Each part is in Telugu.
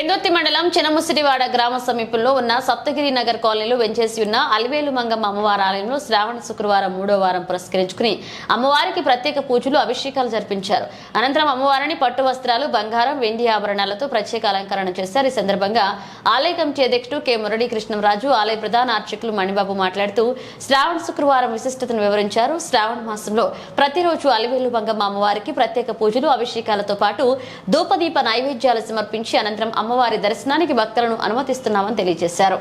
పెందుర్తి మండలం చినముసిరివాడ గ్రామ సమీపంలో ఉన్న సప్తగిరి నగర్ కాలనీలో వెంచేసి ఉన్న అలివేలు మంగమ్మ అమ్మవారి ఆలయంలో శ్రావణ శుక్రవారం 3వ వారం పురస్కరించుకుని అమ్మవారికి ప్రత్యేక పూజలు అభిషేకాలు జరిపించారు. అనంతరం అమ్మవారిని పట్టు వస్త్రాలు, బంగారం, వెండి ఆభరణాలతో ప్రత్యేక అలంకరణ చేశారు. ఈ సందర్భంగా ఆలయ కమిటీ అధ్యక్షుడు కె మురళీకృష్ణరాజు, ఆలయ ప్రధాన అర్చకులు మణిబాబు మాట్లాడుతూ శ్రావణ శుక్రవారం విశిష్టతను వివరించారు. శ్రావణ మాసంలో ప్రతిరోజు అలివేలు మంగమ్మ అమ్మవారికి ప్రత్యేక పూజలు, అభిషేకాలతో పాటు ధూపదీప నైవేద్యాలు సమర్పించి అనంతరం అమ్మవారి దర్శనానికి భక్తులను అనుమతిస్తున్నామని తెలియజేశారు.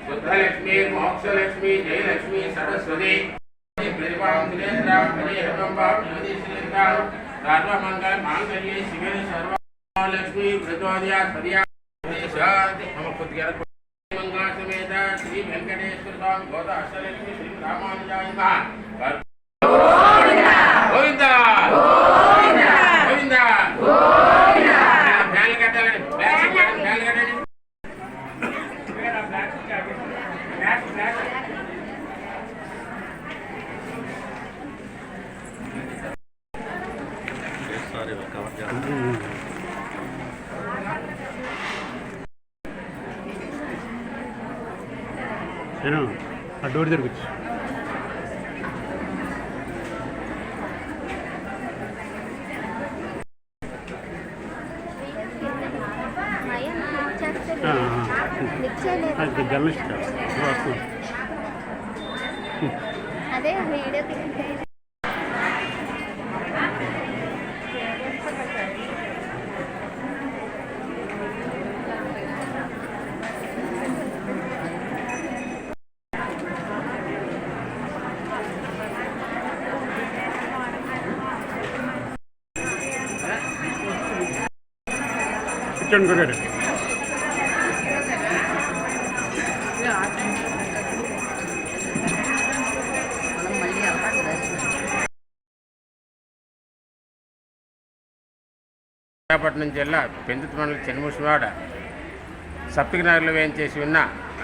बुद्धलक्ष्मी, मोक्षलक्ष्मी, जयलक्ष्मी, सरस्वती सर्वमंगल मांगल्ये शिवे सर्वलक्ष्मी मंगल समेत श्री वेंकटेश्वर स्वामी गोदा अष्टलक्ष्मी श्री रामानुजाय नमः। गोविंदा गोविंदा फ्यान कट्टाలండి फ्यान कट्टाలండి ఆ డోర్ జరుగుతుంది. జర్నలిస్ట్ అదే వీడియో కిచెన్ కూడా విశాఖపట్నం జిల్లా పెందుర్తి మండలం చినముసిరివాడ సప్తగిరి నగర్లో వేయించేసి ఉన్న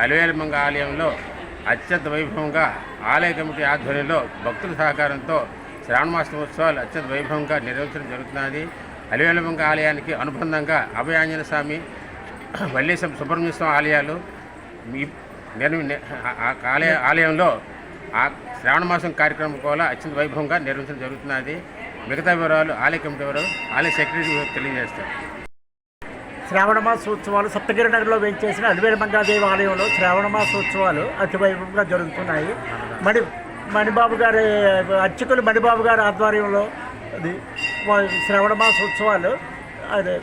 అలివేలు మంగ ఆలయంలో అత్యంత వైభవంగా ఆలయ కమిటీ ఆధ్వర్యంలో భక్తుల సహకారంతో శ్రావణమాస ఉత్సవాలు అత్యంత వైభవంగా నిర్వహించడం జరుగుతున్నది. అలివేలు మంగ ఆలయానికి అనుబంధంగా అభయాంజనేయ స్వామి, వల్లేశం సుబ్రహ్మణ్య స్వామి ఆలయాలు ఆలయంలో శ్రావణ మాసం కార్యక్రమం కూడా అత్యంత వైభవంగా నిర్వహించడం జరుగుతున్నది. మిగతా వివరాలు ఆలయ కమిటీ వివరాలు ఆలయ సెక్రటరీ తెలియజేస్తారు. శ్రావణ మాసోత్సవాలు సప్తగిరి నగర్లో వేయించేసిన అలివేలు మంగాదేవి ఆలయంలో శ్రావణ మాసోత్సవాలు అతి వైభవంగా జరుగుతున్నాయి. మణిబాబు గారి అర్చకులు మణిబాబు గారి ఆధ్వర్యంలో అది శ్రావణ మాసోత్సవాలు అదే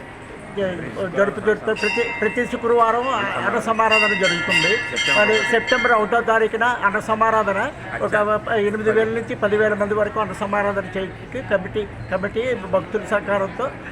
జరుపుతూ ప్రతి శుక్రవారం అన్న సమారాధన జరుగుతుంది. మరి సెప్టెంబర్ 1వ తారీఖున అన్న సమారాధన ఒక 8,000 నుంచి 10,000 మంది వరకు అన్న సమారాధన చేయడానికి కమిటీ భక్తుల సహకారంతో